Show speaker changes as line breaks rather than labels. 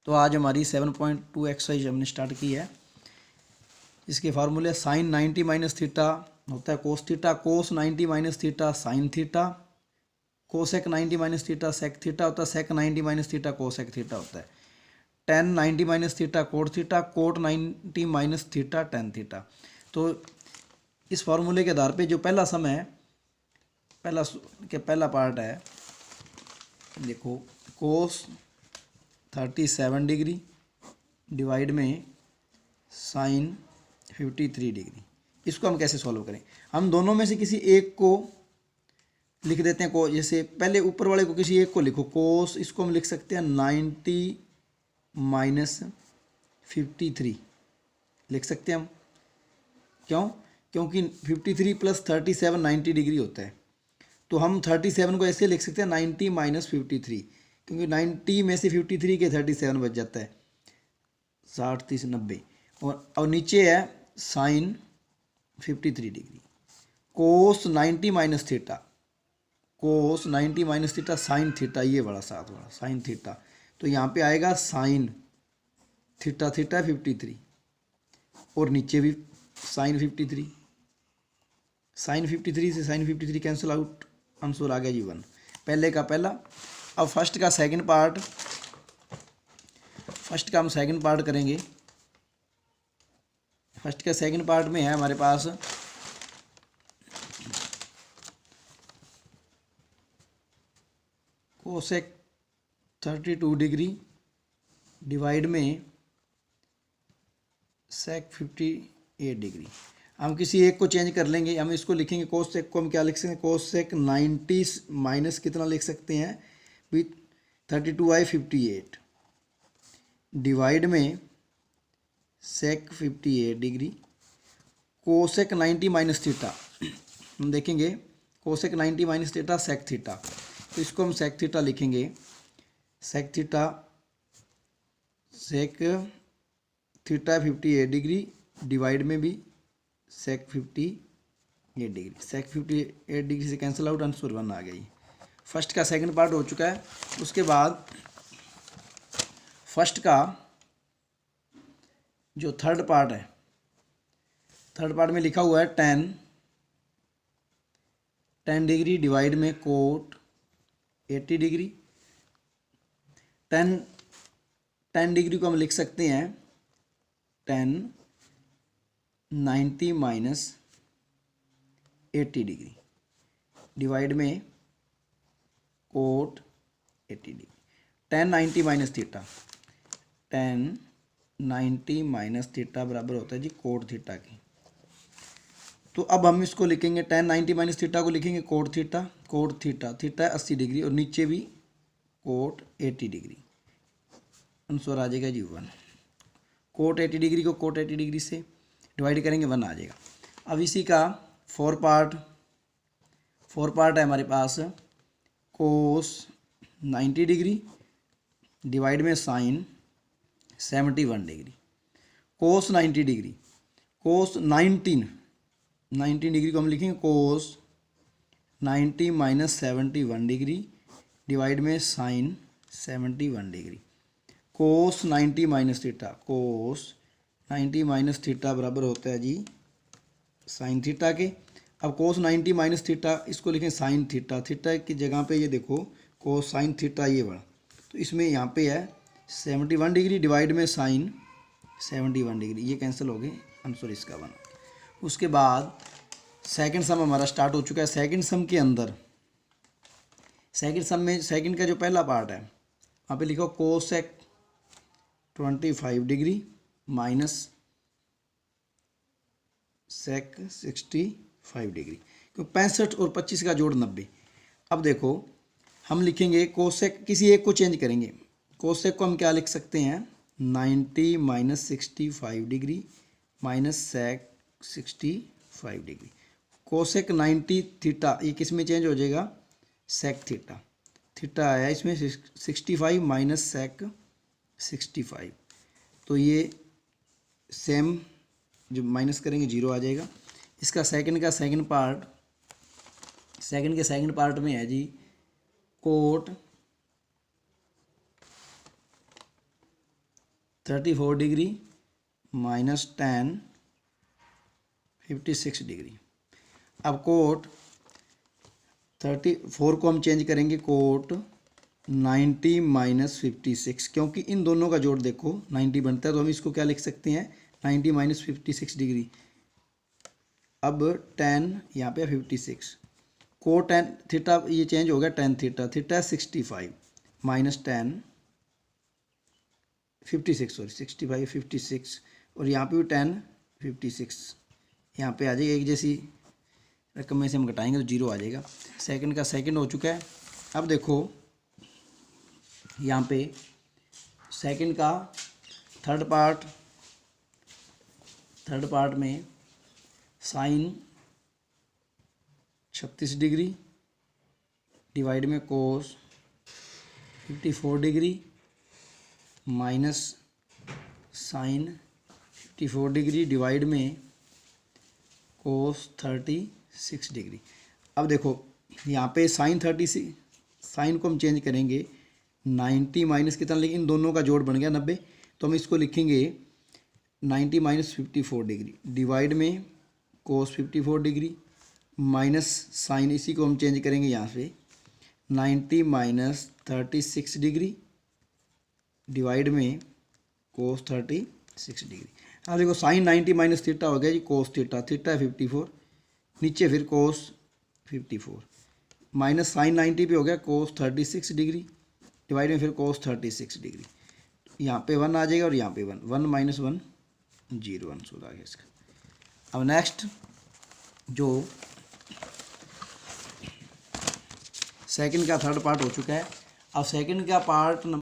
तो आज हमारी 7.2 एक्सरसाइज हमने स्टार्ट की है। इसके फार्मूले साइन 90 माइनस थीटा होता है cos theta, cos 90 minus theta sine theta, cosec 90 minus theta sec theta होता है, sec 90 minus theta cosec theta होता है, tan 90 minus theta cot theta, cot 90 minus theta tan theta. तो इस फार्मूले के आधार पे जो पहला सम है, पहला पार्ट है, देखो कोस 37 डिग्री डिवाइड में साइन 53 डिग्री। इसको हम कैसे सॉल्व करें? हम दोनों में से किसी एक को लिख देते हैं। को जैसे पहले ऊपर वाले को किसी एक को लिखो, कोस इसको हम लिख सकते हैं 90 माइनस 53 लिख सकते हैं हम। क्यों? क्योंकि 53 प्लस 37 90 डिग्री होता है। तो हम 37 को ऐसे लिख सकते हैं 90 माइनस 53, क्योंकि 90 में से 53 के 37 बच जाता है, 60 30 90। और नीचे है साइन 53 डिग्री, कोस 90 minus theta, cos 90 minus theta sine theta, ये बड़ा साथ वाला साइन थीटा। तो यहाँ पे आएगा साइन थीटा, थीटा 53 और नीचे भी साइन 53, साइन 53 से साइन 53 कैंसिल आउट, आंसर आ गया जी 1। पहले का पहला। अब फर्स्ट का सेकंड पार्ट, फर्स्ट का हम सेकंड पार्ट करेंगे। फर्स्ट का सेकंड पार्ट में है हमारे पास कोसेक 32 डिग्री डिवाइड में सेक 58 डिग्री। हम किसी एक को चेंज कर लेंगे। हम इसको लिखेंगे, कोसेक को हम क्या लिख सकते हैं? कोसेक 90 माइनस कितना लिख सकते हैं? विथ 32/58 डिवाइड में sec 58 degree, cosec 90 minus theta. हम देखेंगे cosec 90 minus theta sec theta, तो इसको हम सेक थीटा लिखेंगे। Sec theta, sec theta 58 degree divide में भी सेक 58 डिग्री, सेक 58 डिग्री से कैंसिल आउट, आंसर 1 आ गई। फर्स्ट का सेकंड पार्ट हो चुका है। उसके बाद फर्स्ट का जो थर्ड पार्ट है, थर्ड पार्ट में लिखा हुआ है 10 डिग्री डिवाइड में कोट 80 डिग्री। 10 डिग्री को हम लिख सकते हैं 10 90 माइनस 80 डिग्री डिवाइड में cot 80 degree. 10 90 minus theta, 10 90 minus theta बराबर होता है जी कोट थीटा की। तो अब हम इसको लिखेंगे 10 90 माइनस थीटा को लिखेंगे coat theta, cot theta, theta 80 degree और नीचे भी कोट 80 डिग्री, आंसर आ जाएगा जी 1। कोट 80 डिग्री को कोट 80 डिग्री से डिवाइड करेंगे 1 आ जाएगा। अब इसी का फोर पार्ट है हमारे पास, कोस 90 डिग्री डिवाइड में साइन 71 डिग्री। कोस 90 डिग्री, कोस 19 डिग्री को हम लिखेंगे कोस 90 माइनस 71 डिग्री डिवाइड में साइन 71 डिग्री। कोस 90 minus theta, cos 90 minus theta बराबर होता है जी साइन थीटा के। अब कोस 90 माइनस थीटा इसको लिखें साइन थीटा, थीटा की जगह पे ये देखो कोस साइन थीटा ये बड़ा, तो इसमें यहाँ पे है 71 डिग्री डिवाइड में साइन 71 डिग्री, ये कैंसिल हो गए, आंसर इसका बना। उसके बाद सेकंड सम हमारा स्टार्ट हो चुका है। सेकंड सम के अंदर, सेकंड सम में सेकंड का जो पहला पार्ट है वहाँ पे लिखो cosec 25 degree minus sec 65 degree, क्योंकि 65 और 25 का जोड़ 90। अब देखो हम लिखेंगे कोसेक, किसी एक को चेंज करेंगे। कोसेक को हम क्या लिख सकते हैं? 90 minus 65 degree minus sec 65 degree. Cosec 90 theta, ये किस में चेंज हो जाएगा? सेक थीटा, थीटा आया इसमें 65 माइनस सेक 65, तो ये सेम जो माइनस करेंगे 0 आ जाएगा। इसका सेकंड का सेकंड पार्ट, सेकंड के सेकंड पार्ट में है जी cot 34 degree minus tan 56 degree. अब कोट 34 को हम चेंज करेंगे कोट 90 माइनस 56, क्योंकि इन दोनों का जोड़ देखो 90 बनता है, तो हम इसको क्या लिख सकते हैं 90 माइनस 56 डिग्री। अब tan यहाँ पे 56, कोट tan थीटा ये चेंज हो गया tan theta, theta 65 minus tan 56 sorry 65 56, और यहाँ पे भी tan 56 यहाँ पे आ जाएगा, एक जैसी रकम में से हम घटाएंगे तो जीरो आ जाएगा। सेकंड का सेकंड हो चुका है। अब देखो यहाँ पे सेकंड का थर्ड पार्ट में साइन 36 डिग्री डिवाइड में cos 54 degree minus sine 54 degree divide में कोस 36 डिग्री। अब देखो यहाँ पे साइन 36, साइन को हम चेंज करेंगे 90 माइनस कितना, लेकिन इन दोनों का जोड़ बन गया 90, तो हम इसको लिखेंगे 90 माइनस 54 डिग्री डिवाइड में कोस 54 डिग्री माइनस साइन, इसी को हम चेंज करेंगे यहाँ से 90 माइनस 36 डिग्री डिवाइड में कोस 36 डिग्री। हाँ देखो साइन 90 माइनस थीटा हो गया जी कोस थीटा, थीटा है 54, नीचे फिर कोस 54 माइनस साइन 90 पे हो गया कोस 36 डिग्री डिवाइड में फिर कोस 36 डिग्री, यहाँ पे 1 आ जाएगा और यहाँ पे 1, 1 माइनस 1 0 आंसर आ गया इसका। अब नेक्स्ट जो सेकंड का थर्ड पार्ट हो चुका है। अब सेकंड का पार्ट